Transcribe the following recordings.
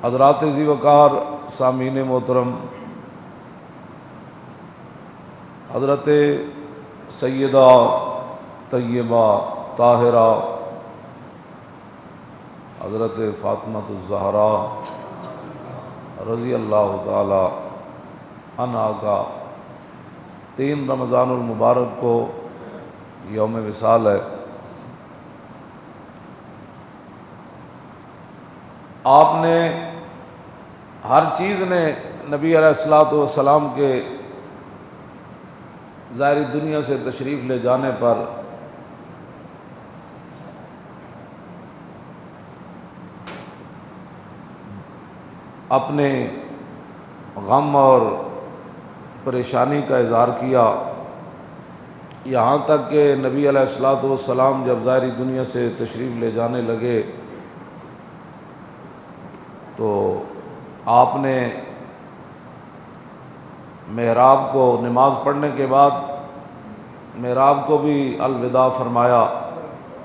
حضرات ذی وقار سامعین محترم، حضرت سیدہ طیبہ طاہرہ حضرت فاطمہ الزہرا رضی اللہ تعالی عنہا کا 3 رمضان المبارک کو یوم وصال ہے۔ آپ نے ہر چیز نے نبی علیہ الصلوۃ والسلام کے ظاہری دنیا سے تشریف لے جانے پر اپنے غم اور پریشانی کا اظہار کیا، یہاں تک کہ نبی علیہ الصلوۃ والسلام جب ظاہری دنیا سے تشریف لے جانے لگے تو آپ نے محراب کو نماز پڑھنے کے بعد محراب کو بھی الوداع فرمایا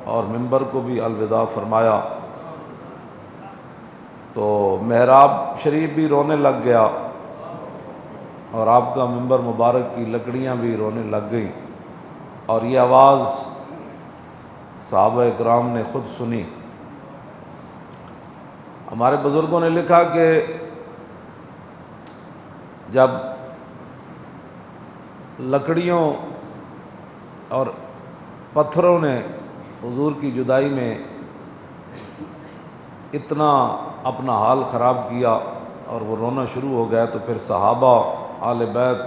اور منبر کو بھی الوداع فرمایا، تو محراب شریف بھی رونے لگ گیا اور آپ کا منبر مبارک کی لکڑیاں بھی رونے لگ گئیں، اور یہ آواز صحابہ اکرام نے خود سنی۔ ہمارے بزرگوں نے لکھا کہ جب لکڑیوں اور پتھروں نے حضور کی جدائی میں اتنا اپنا حال خراب کیا اور وہ رونا شروع ہو گیا، تو پھر صحابہ، آل بیت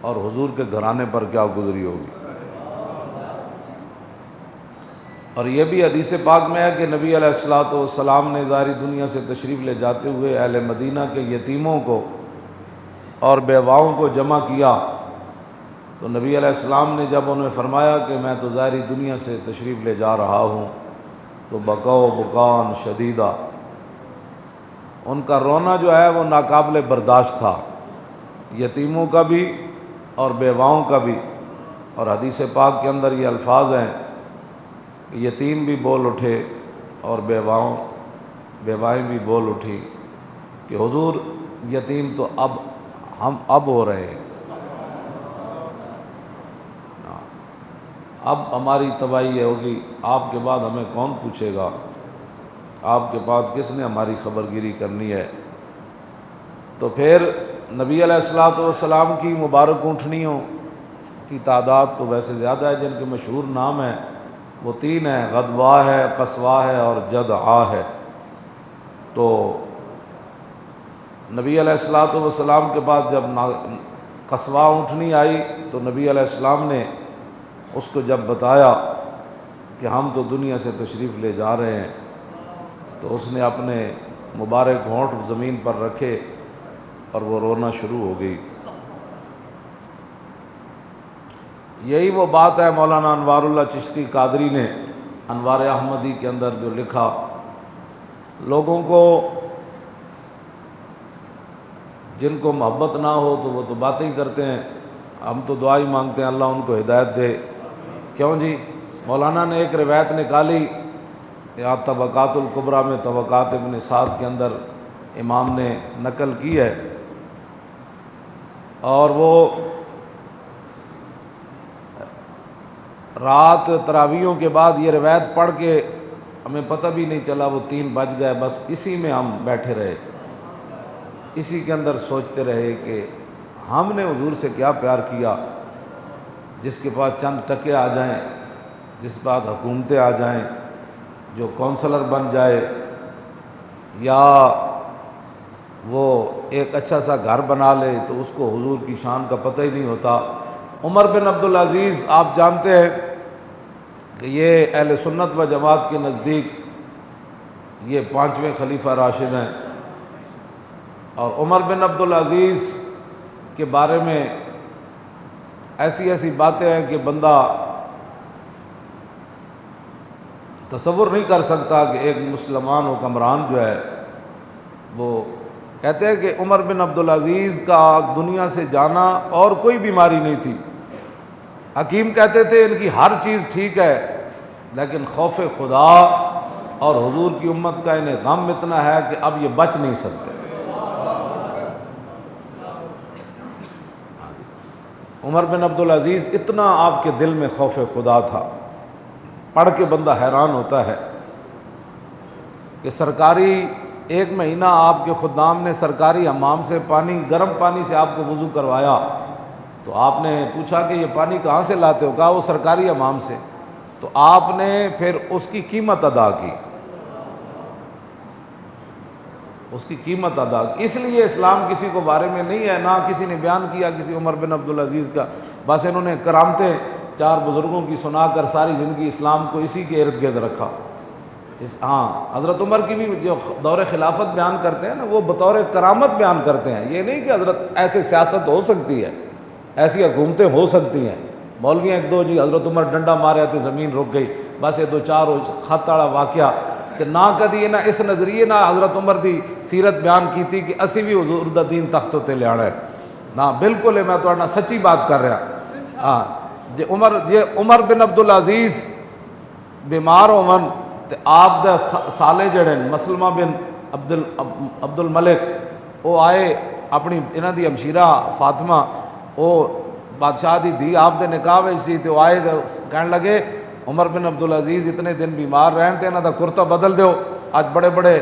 اور حضور کے گھرانے پر کیا گزری ہوگی۔ اور یہ بھی حدیث پاک میں ہے کہ نبی علیہ الصلوۃ والسلام نے ظاہری دنیا سے تشریف لے جاتے ہوئے اہل مدینہ کے یتیموں کو اور بیواؤں کو جمع کیا، تو نبی علیہ السلام نے جب انہیں فرمایا کہ میں تو ظاہری دنیا سے تشریف لے جا رہا ہوں، تو بکاؤ بکان شدیدہ، ان کا رونا جو ہے وہ ناقابل برداشت تھا، یتیموں کا بھی اور بیواؤں کا بھی۔ اور حدیث پاک کے اندر یہ الفاظ ہیں کہ یتیم بھی بول اٹھے اور بیوائیں بھی بول اٹھی کہ حضور یتیم تو ہم ہو رہے ہیں، اب ہماری تباہی ہوگی، آپ کے بعد ہمیں کون پوچھے گا، آپ کے بعد کس نے ہماری خبر گیری کرنی ہے۔ تو پھر نبی علیہ الصلوۃ والسلام کی مبارک اونٹنیوں کی تعداد تو ویسے زیادہ ہے، جن کے مشہور نام ہیں وہ 3 ہیں، غدوہ ہے، قصوہ ہے اور جدعہ ہے۔ تو نبی علیہ الصلوۃ والسلام کے پاس جب قصوہ اونٹنی آئی تو نبی علیہ السلام نے اس کو جب بتایا کہ ہم تو دنیا سے تشریف لے جا رہے ہیں، تو اس نے اپنے مبارک ہونٹ زمین پر رکھے اور وہ رونا شروع ہو گئی۔ یہی وہ بات ہے مولانا انوار اللہ چشتی قادری نے انوار احمدی کے اندر جو لکھا، لوگوں کو جن کو محبت نہ ہو تو وہ تو باتیں ہی کرتے ہیں، ہم تو دعا ہی مانگتے ہیں اللہ ان کو ہدایت دے، کیوں جی۔ مولانا نے ایک روایت نکالی یا طبقات الکبریٰ میں طبقات ابن سعد کے اندر امام نے نقل کی ہے، اور وہ رات تراویحوں کے بعد یہ روایت پڑھ کے ہمیں پتہ بھی نہیں چلا وہ 3 بج گئے، بس اسی میں ہم بیٹھے رہے، اسی کے اندر سوچتے رہے کہ ہم نے حضور سے کیا پیار کیا، جس کے پاس چند ٹکے آ جائیں، جس کے بعد حکومتیں آ جائیں، جو کونسلر بن جائے، یا وہ ایک اچھا سا گھر بنا لے تو اس کو حضور کی شان کا پتہ ہی نہیں ہوتا۔ عمر بن عبدالعزیز آپ جانتے ہیں کہ یہ اہل سنت و جماعت کے نزدیک یہ 5ویں خلیفہ راشد ہیں، اور عمر بن عبدالعزیز کے بارے میں ایسی باتیں ہیں کہ بندہ تصور نہیں کر سکتا کہ ایک مسلمان حکمران جو ہے وہ کہتے ہیں کہ عمر بن عبدالعزیز کا دنیا سے جانا اور کوئی بیماری نہیں تھی، حکیم کہتے تھے ان کی ہر چیز ٹھیک ہے، لیکن خوف خدا اور حضور کی امت کا انہیں غم اتنا ہے کہ اب یہ بچ نہیں سکتے۔ عمر بن عبدالعزیز اتنا آپ کے دل میں خوف خدا تھا، پڑھ کے بندہ حیران ہوتا ہے کہ سرکاری ایک مہینہ آپ کے خدام نے سرکاری حمام سے گرم پانی سے آپ کو وضو کروایا، تو آپ نے پوچھا کہ یہ پانی کہاں سے لاتے ہو؟ کہا وہ سرکاری حمام سے۔ تو آپ نے پھر اس کی قیمت ادا کی، اس کی قیمت ادا کی۔ اس لیے اسلام کسی کو بارے میں نہیں ہے، نہ کسی نے بیان کیا کسی عمر بن عبدالعزیز کا، بس انہوں نے کرامتیں چار بزرگوں کی سنا کر ساری زندگی اسلام کو اسی کے ارد گرد رکھا۔ ہاں، حضرت عمر کی بھی جو دور خلافت بیان کرتے ہیں نا، وہ بطور کرامت بیان کرتے ہیں، یہ نہیں کہ حضرت ایسے سیاست ہو سکتی ہے، ایسی حکومتیں ہو سکتی ہیں۔ مولویاں ایک دو جی حضرت عمر ڈنڈا مارے تھے زمین رک گئی، بس یہ دو چار خط والا واقعہ کہ نہ کدی نہ اس نظریے نہ حضرت عمر دی سیرت بیان کی تھی کہ اسی بھی حضور دا دین تخت تے لے آنا ہے، نہ بالکل ہے، میں تو سچی بات کر رہا۔ ہاں جی عمر بن عبدالعزیز بیمار ہون تے آپ دے سالے جڑے مسلمہ بن عبد الملک وہ آئے، اپنی انہاں دی ہمشیرہ فاطمہ وہ بادشاہ دی دھی آپ دے نکاح وچ سی، تے آئے کہن لگے عمر بن عبدالعزیز اتنے دن بیمار رہن تے انہاں دا کرتا بدل دیو، اج بڑے بڑے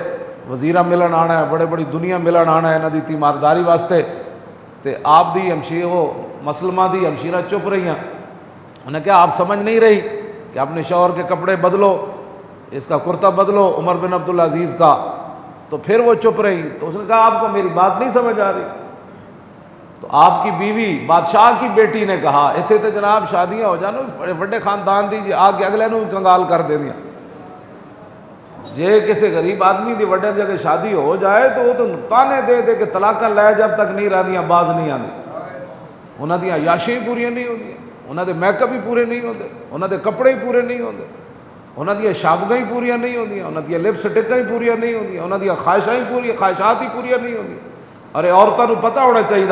وزیراں ملن آنا ہے، بڑے بڑی دنیا ملن آنا ہے انہاں دی تیمارداری واسطے۔ تے آپ دی ہمشیرہ وہ مسلمہ دی ہمشیرہ چپ رہی ہیں، انہوں نے کہا آپ سمجھ نہیں رہی کہ اپنے شوہر کے کپڑے بدلو، اس کا کرتا بدلو عمر بن عبدالعزیز کا، تو پھر وہ چپ رہی۔ تو اس نے کہا آپ کو میری بات نہیں سمجھ آ رہی؟ تو آپ کی بیوی بادشاہ کی بیٹی نے کہا اتنے تو جناب شادیاں ہو جانا بڑے خاندان دی جی آ کے اگلے نو بھی کنگال کر دے دیا، جے کسی غریب آدمی دی وڈے جگہ شادی ہو جائے تو وہ تو تانے دے دے کہ طلاقاں لے جب تک نہیں رہدیاں باز نہیں آتی، انہاں دی عیاشیاں پوریاں نہیں ہوندیاں، انہاں دے میک اپ ہی پورے نہیں ہوندے، انہاں دے کپڑے ہی پورے نہیں ہوندے، انہاں دی شابگاں ہی پوریاں نہیں ہوندیاں، انہاں دی لپسٹکاں ہی پوریاں نہیں ہوندیاں، انہاں دی خواہشات ہی پوریاں نہیں ہوندیاں۔ ارے عورتاں نو پتہ ہونا چاہیے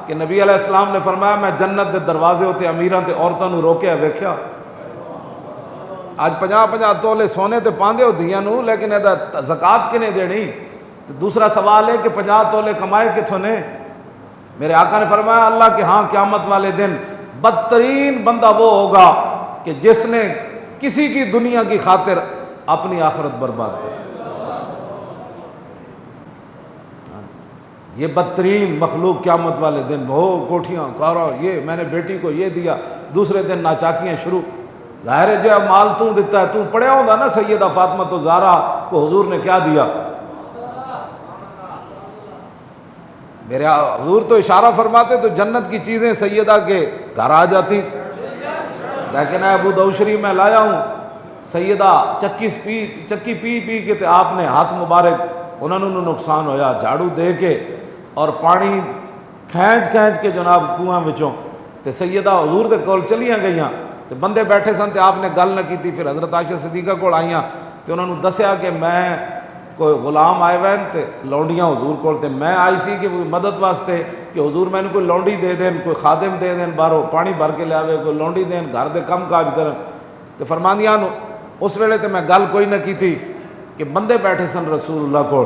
کہ نبی علیہ السلام نے فرمایا میں جنت دے دروازے ہوتے امیراں تے عورتاں نو روکیا ویکھیا۔ آج 50 تولے سونے تے پاندے ہو دھیاں نو، لیکن ادا زکوٰۃ کنے دینی؟ دوسرا سوال ہے کہ 50 تولے کمائے کتھوں نے؟ میرے آقا نے فرمایا اللہ کے ہاں قیامت والے دن بدترین بندہ وہ ہوگا کہ جس نے کسی کی دنیا کی خاطر اپنی آخرت برباد کر۔ یہ بدترین مخلوق قیامت والے دن ہو، کوٹھیاں کارا، یہ میں نے بیٹی کو یہ دیا، دوسرے دن ناچاکیاں شروع۔ ظاہر ہے جو مال تو دیتا ہے، تو پڑھیا ہوگا نا سیدہ فاطمہ تو زہرا کو حضور نے کیا دیا؟ میرے حضور تو اشارہ فرماتے تو جنت کی چیزیں سیدہ کے گھر آ جاتی، لیکن ابو داؤد شریف میں لایا ہوں سیدہ چکی پی کے تے آپ نے ہاتھ مبارک انہوں نے نقصان ہویا، جھاڑو دے کے اور پانی کھینچ کے جناب کنواں وچوں تے سیدہ حضور دے کول چلیاں گئیاں تے بندے بیٹھے سن تے آپ نے گل نہ کیتی۔ پھر حضرت عائشہ صدیقہ کول آئیاں تے انہوں نے دسیا کہ میں کوئی غلام آئے ہوئے تے لونڈیاں حضور کول تے میں آئی سی کہ مدد واسطے کہ حضور میں نے کوئی لونڈی دے دین، کوئی خادم دے دین، باہروں پانی بھر کے لے آوے، کوئی لونڈی دین گھر دے کم کاج کرن تے فرماندیاں اس ویلے تے میں گل کوئی نہ کیتی کہ بندے بیٹھے سن رسول اللہ کو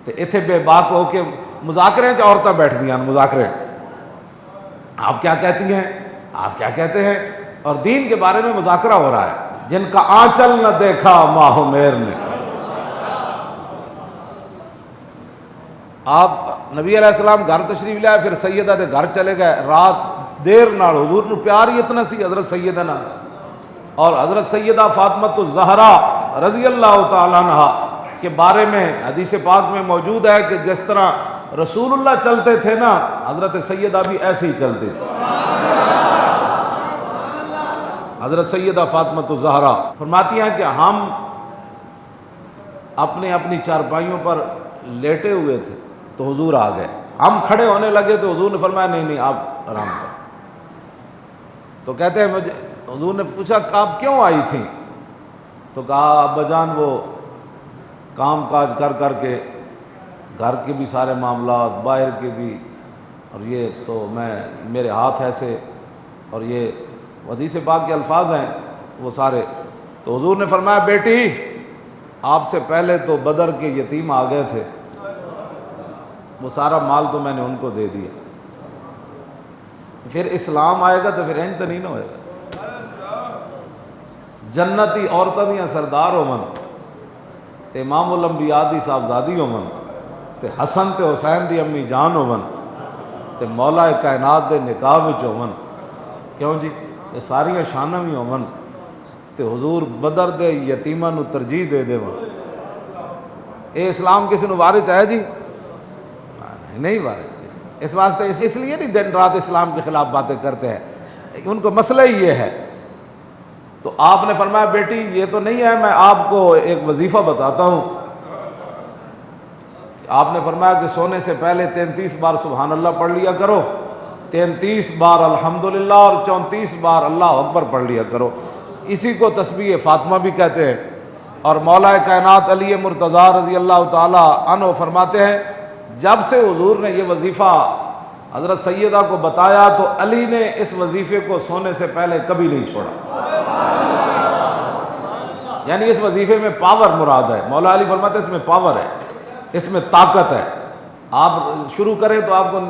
تے اتھے بے باک ہو کے مذاکرے چ عورتیں بیٹھ دیاں مذاکرے، آپ کیا کہتی ہیں، آپ کیا کہتے ہیں، اور دین کے بارے میں مذاکرہ ہو رہا ہے۔ جن کا آنچل نہ دیکھا ماہ میر نے، آپ نبی علیہ السلام گھر تشریف لے آئے، پھر سیدہ دے گھر چلے گئے، رات دیر نال حضور نو پیار ہی اتنا سی حضرت سیدہ نا، اور حضرت سیدہ فاطمہ الزہرا رضی اللہ تعالیٰ عنہا کے بارے میں حدیث پاک میں موجود ہے کہ جس طرح رسول اللہ چلتے تھے نا، حضرت سیدہ بھی ایسے ہی چلتے تھے۔ حضرت سیدہ فاطمہ الزہرا فرماتی ہیں کہ ہم اپنی چارپائیوں پر لیٹے ہوئے تھے تو حضور آ گئے، ہم کھڑے ہونے لگے تو حضور نے فرمایا نہیں آپ آرام کریں۔ تو کہتے ہیں مجھے حضور نے پوچھا کہ آپ کیوں آئی تھیں؟ تو کہا ابا جان وہ کام کاج کر کے گھر کے بھی سارے معاملات، باہر کے بھی، اور یہ تو میرے ہاتھ ایسے، اور یہ حدیث پاک کے الفاظ ہیں وہ سارے۔ تو حضور نے فرمایا بیٹی آپ سے پہلے تو بدر کے یتیم آ گئے تھے، وہ سارا مال تو میں نے ان کو دے دیا، پھر اسلام آئے گا تو پھر انج تو نہیں نہ ہوئے گا۔ جنتی عورتاں دیاں سردار ہوون تے امام الانبیاء دی صاحبزادی ہوون تے حسن تے حسین دی امی جان ہوون تے مولا کائنات دے نکاح وچ ہوون، کیوں جی یہ ساریاں شاناں بھی ہوون تے حضور بدر دے یتیماں نو ترجیح دے دیون، اے اسلام کسی نو وارث ہے جی؟ نہیں وارث۔ اس واسطے اس لیے نہیں دن رات اسلام کے خلاف باتیں کرتے ہیں، ان کو مسئلہ ہی یہ ہے۔ تو آپ نے فرمایا بیٹی یہ تو نہیں ہے، میں آپ کو ایک وظیفہ بتاتا ہوں۔ آپ نے فرمایا کہ سونے سے پہلے 33 بار سبحان اللہ پڑھ لیا کرو، 33 بار الحمدللہ اور 34 بار اللہ اکبر پڑھ لیا کرو، اسی کو تسبیح فاطمہ بھی کہتے ہیں۔ اور مولا کائنات علی مرتضیٰ رضی اللہ تعالی عنہ فرماتے ہیں جب سے حضور نے یہ وظیفہ حضرت سیدہ کو بتایا تو علی نے اس وظیفے کو سونے سے پہلے کبھی نہیں چھوڑا، یعنی اس وظیفے میں پاور مراد ہے۔ مولا علی فرماتے ہیں اس میں پاور ہے، اس میں طاقت ہے، آپ شروع کریں تو آپ کو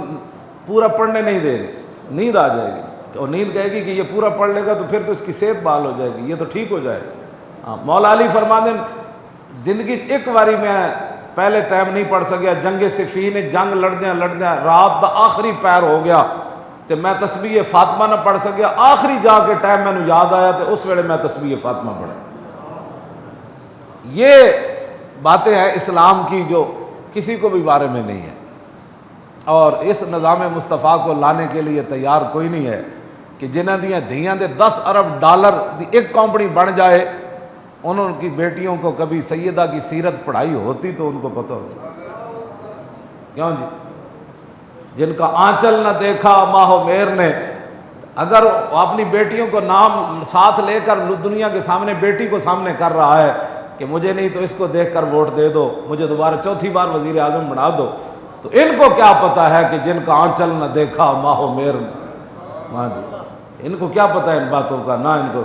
پورا پڑھنے نہیں دے گے، نیند آ جائے گی، اور نیند کہے گی کہ یہ پورا پڑھ لے گا تو پھر تو اس کی صحت بحال ہو جائے گی، یہ تو ٹھیک ہو جائے گا۔ مولا علی فرماتے ہیں زندگی ایک باری میں پہلے ٹائم نہیں پڑھ سکیا، جنگ صفین جنگ لڑدیاں رات دا آخری پیر ہو گیا تو میں تسبیح فاطمہ نہ پڑھ سکیا، آخری جا کے ٹائم میں نے یاد آیا تو اس ویلے میں تسبیح فاطمہ پڑھا۔ یہ باتیں ہیں اسلام کی جو کسی کو بھی بارے میں نہیں ہے، اور اس نظام مصطفیٰ کو لانے کے لیے تیار کوئی نہیں ہے کہ جنہاں دیاں دھیاں دے 10 ارب ڈالر دی ایک کمپنی بن جائے، انہوں کی بیٹیوں کو کبھی سیدہ کی سیرت پڑھائی ہوتی تو ان کو پتہ ہوتا، کیوں جی؟ جن کا آنچل نہ دیکھا ماہ و میر نے، اگر اپنی بیٹیوں کو نام ساتھ لے کر دنیا کے سامنے بیٹی کو سامنے کر رہا ہے کہ مجھے نہیں تو اس کو دیکھ کر ووٹ دے دو، مجھے دوبارہ چوتھی بار وزیر اعظم بنا دو، تو ان کو کیا پتہ ہے کہ جن کا آنچل نہ دیکھا ماہ و میر نے، ہاں جی، ان کو کیا پتہ ہے ان باتوں کا، نہ ان کو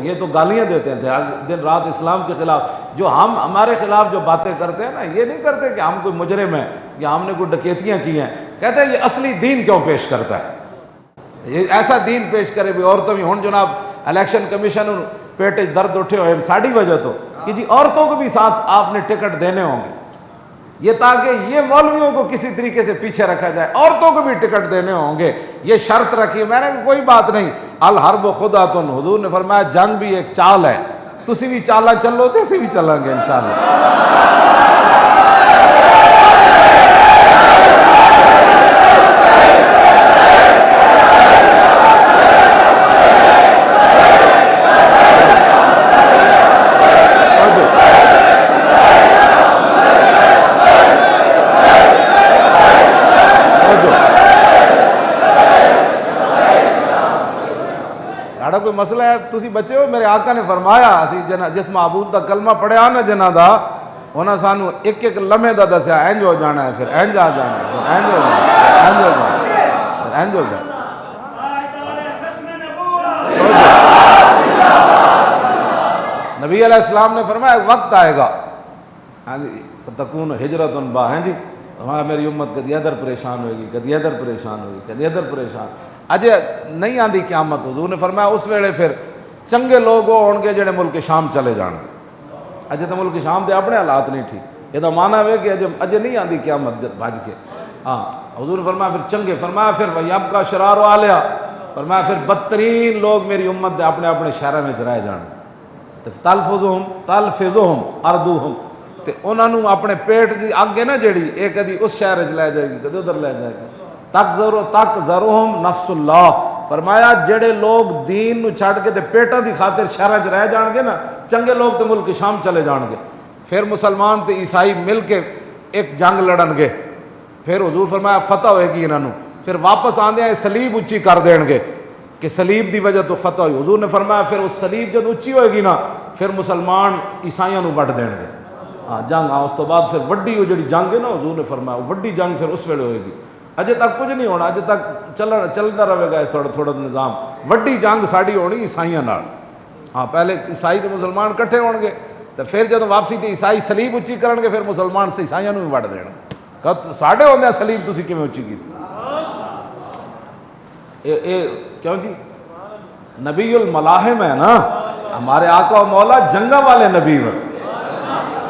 یہ تو گالیاں دیتے ہیں دن رات اسلام کے خلاف۔ جو ہمارے خلاف جو باتیں کرتے ہیں نا، یہ نہیں کرتے کہ ہم کوئی مجرم ہیں یا ہم نے کوئی ڈکیتیاں کی ہیں، کہتے ہیں یہ اصلی دین کیوں پیش کرتا ہے، یہ ایسا دین پیش کرے بھی عورتوں بھی ہوں جناب الیکشن کمیشن پیٹ درد اٹھے ہوئے ساڑی وجہ تو کہ جی عورتوں کو بھی ساتھ آپ نے ٹکٹ دینے ہوں گے، یہ تاکہ یہ مولویوں کو کسی طریقے سے پیچھے رکھا جائے، عورتوں کو بھی ٹکٹ دینے ہوں گے، یہ شرط رکھی۔ میں نے کہا کوئی بات نہیں، الحرب خدعۃ، حضور نے فرمایا جنگ بھی ایک چال ہے، تسی بھی چالا چلو تو اسی بھی چلیں گے انشاءاللہ۔ کوئی مسئلہ ہے تسی بچے ہو، میرے آقا نے فرمایا اسی جس معبود دا کلمہ پڑھیا نا جنہ دا انہاں سانو ایک ایک لمحے دا دسیا اینج ہو جانا ہے، پھر اینج آ جانا ہے، پھر اینج ہو جانا ہے، اینج ہو جانا ہے، پھر اینج ہو جانا ہے۔ نبی علیہ السلام نے فرمایا وقت آئے گا، ستکون ہجرت با، ہیں جی ہاں میری امت کدی ادھر پریشان ہوئے گی، کدی ادھر پریشان ہوگی، کدی ادھر پریشان، اجے نہیں آندی قیامت۔ حضور نے فرمایا اس ویلے پھر چنگے لوگ ہون گے جڑے ملک شام چلے جان گے، اجے تو ملک شام دے اپنے حالات نہیں ٹھیک، یہ معنی ہے کہ اجے نہیں آندی قیامت بھج کے، ہاں حضور نے فرمایا پھر چنگے، فرمایا پھر وَيَبْقَى شِرَارُ عَلَيْهَا، فرمایا پھر بدترین لوگ میری امت دے اپنے اپنے شہروں میں رہ جان گے، تلفظہم اردوہم، تے انہاں نوں اپنے پیٹ دی اگ ہے نا جیڑی ایک کدی اس شہر وچ لے جائے گی، کدی ادھر لے جائے گی، تکذرہم نفس اللہ، فرمایا جڑے لوگ دین نو چھڈ کے تے پیٹاں دی خاطر شہراں 'چ رہ جان گے نا، چنگے لوگ تے ملک شام چلے جان گے، پھر مسلمان تے عیسائی مل کے ایک جنگ لڑن گے، پھر حضور فرمایا فتح ہوئے گی انہاں نوں، پھر واپس آندے سلیب اچھی کر دین گے کہ سلیب دی وجہ تو فتح ہوئی۔ حضور نے فرمایا پھر اس سلیب جب اچھی ہوئے گی نا پھر مسلمان عیسائیاں نوں وڈ دین گے، ہاں جنگ، ہاں اس تو بعد پھر وڈی وہ جڑی جنگ ہے نا، حضور نے فرمایا وڈی جنگ پھر اس ویلے ہوئے گی، اجے تک کچھ نہیں ہونا، اجے تک چلتا رہے گا تھوڑا تھوڑا نظام، وڈی جنگ ساڑی ہونی عیسائیاں نال، ہاں پہلے عیسائی تے مسلمان کٹھے ہون گے، تو پھر جب واپسی تے عیسائی سلیب اچھی کرن گے پھر مسلمان سے عیسائیاں نوں بھی وڈ دین کہ ساڈے ہوندے سلیب تسی کیویں اچھی کیتی اے کیوں جی نبی الملاحم ہے نا ہمارے آقا و مولا جنگاں والے نبی ہیں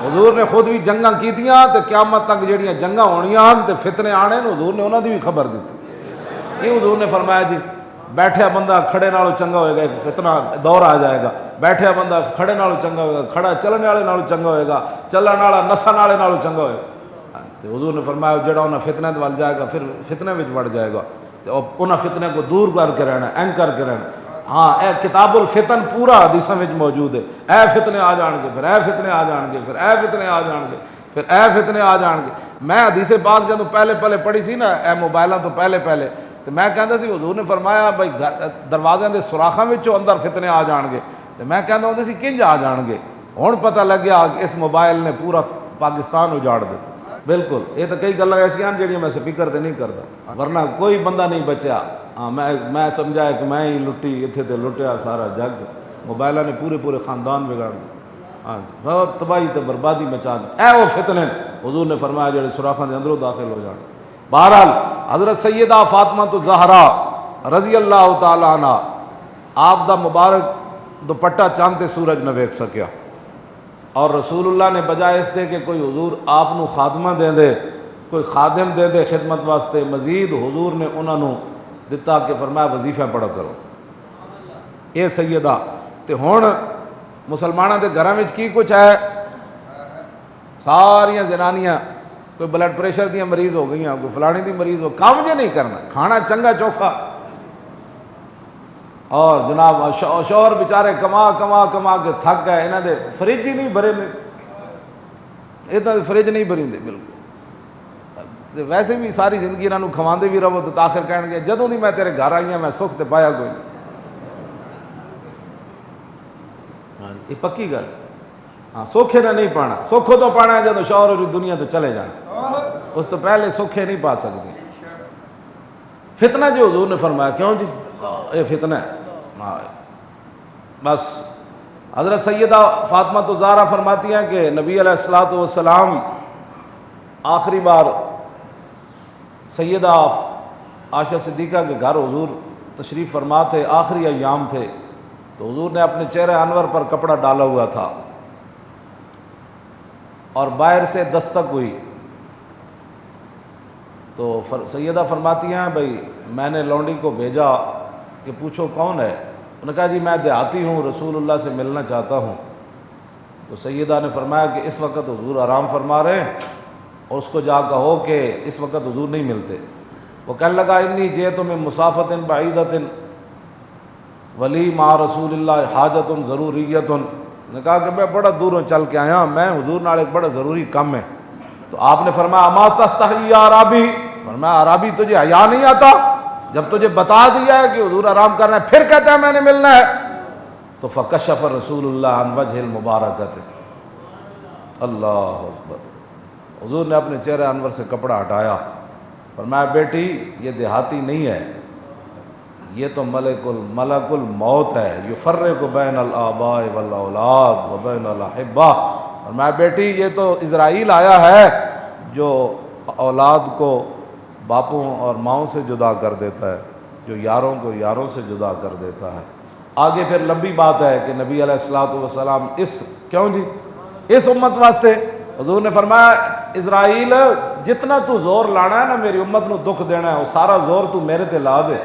حضور نے خود بھی جنگاں کیتیاں تے قیامت تک جڑیاں جنگاں ہونیاں ہن تے فتنے آنے حضور نے انہاں دی بھی خبر دیتی کہ حضور نے فرمایا جی بیٹھیا بندہ کھڑے نالوں چنگا ہوئے گا ایک فتنہ دور آ جائے گا بیٹھیا بندہ کھڑے نالوں چنگا ہوئے گا کھڑا چلنے والے نالوں چنگا ہوئے گا چلن والا نسن والے نالوں چنگا ہوئے گا تے حضور نے فرمایا جڑا انہاں فتنے دے ول جائے گا پھر فتنے وچ وڑ جائے گا تے انہاں فتنے کو دور کر کے رہنا اینج کر کے رہنا ہاں اے کتاب الفتن پورا حدیثاں وچ موجود ہے اے فتنے آ جان گے پھر اے فتنے آ جان گے پھر اے فتنے آ جان گے پھر اے فتنے آ جان گے میں حدیث پاک جدوں پہلے پڑھی سی نا اے موبائلاں تو پہلے تو میں کہندا سی حضور نے فرمایا بھائی دروازے دے سوراخاں وچوں اندر فتنے آ جان گے تو میں کہندا ہوندا سی کنج آ جان گے ہن پتہ لگ گیا کہ اس موبائل نے پورا پاکستان اجاڑ دتا بالکل یہ تو کئی گلاں ایسیاں جہاں میں سپیکر تے نہیں کرتا ورنہ کوئی بندہ نہیں بچیا ہاں میں سمجھایا کہ میں ہی لٹی اتنے تے لٹیا سارا جگ موبائلاں نے پورے خاندان بگاڑ دیا ہاں بہت تباہی تے بربادی مچا دی اے وہ فتنے حضور نے فرمایا جڑے سوراخاں دے اندروں داخل ہو جان بہرحال حضرت سیدہ فاطمہ الزہرا رضی اللہ تعالی عنہ آپ دا مبارک دوپٹہ چاند تے سورج نہ ویکھ سکیا اور رسول اللہ نے بجائے اس دے کہ کوئی حضور آپ نو خادمہ دے دے کوئی خادم دے دے خدمت واسطے مزید حضور نے انہاں نو دتا کہ فرمایا وظیفہ پڑھا کرو اے سیدہ تے ہن مسلماناں دے گھراں وچ کی کچھ ہے ساریاں زنانیاں کوئی بلڈ پریشر دیا مریض ہو گئی کوئی فلانی دی مریض ہو کام جو نہیں کرنا کھانا چنگا چوکھا اور جناب شوہر بیچارے کما کے تھک گئے انہاں دے فریج ہی نہیں بھرے اتنا فریج نہیں بھری دے بالکل ویسے بھی ساری زندگی انہاں نوں کھواندے بھی رہو تو آخر کہن گے جدوں دی میں تیرے گھر آئی ہوں میں سکھ تے پایا کوئی نہیں ہاں یہ پکی گل ہاں سوکھے نہ نہیں پانا سوکھو تو پانا ہے جدو شوہر اور دنیا تو چلے جانا اس تو پہلے سوکھے نہیں پا سکتی فتنہ جو حضور نے فرمایا کیوں جی یہ فتنہ ہے ہاں بس حضرت سیدہ فاطمہ الزہرا فرماتی ہیں کہ نبی علیہ الصلوۃ والسلام آخری بار سیدہ عائشہ صدیقہ کے گھر حضور تشریف فرما تھے آخری ایام تھے تو حضور نے اپنے چہرے انور پر کپڑا ڈالا ہوا تھا اور باہر سے دستک ہوئی تو سیدہ فرماتی ہیں بھائی میں نے لونڈی کو بھیجا کہ پوچھو کون ہے انہوں نے کہا جی میں دیہاتی ہوں رسول اللہ سے ملنا چاہتا ہوں تو سیدہ نے فرمایا کہ اس وقت حضور آرام فرما رہے ہیں اور اس کو جا کہو کہ اس وقت حضور نہیں ملتے وہ کہنے لگا انی جئت من مسافۃ بعیدۃ ولی مع رسول اللہ حاجۃ ضروریۃ نے کہا کہ میں بڑا دوروں چل کے آیا میں حضور نال ایک بڑا ضروری کم ہے تو آپ نے فرمایا اما تستحی یا عرابی فرمایا عرابی تجھے حیا نہیں آتا جب تجھے بتا دیا ہے کہ حضور آرام کرنا ہے پھر کہتا ہے میں نے ملنا ہے تو فکشف رسول اللہ عن وجہ المبارکۃ اللہ اکبر حضور نے اپنے چہرے انور سے کپڑا ہٹایا فرمایا بیٹی یہ دیہاتی نہیں ہے یہ تو ملک الموت ہے یفرق بین الآباء والاولاد وبین الاحبہ فرمایا بیٹی یہ تو اسرائیل آیا ہے جو اولاد کو باپوں اور ماؤں سے جدا کر دیتا ہے جو یاروں کو یاروں سے جدا کر دیتا ہے آگے پھر لمبی بات ہے کہ نبی علیہ الصلوۃ والسلام کیوں جی اس امت واسطے حضور نے فرمایا اسرائیل جتنا تو زور لانا ہے نا میری امت نو دکھ دینا ہے وہ سارا زور تو میرے تے لا دے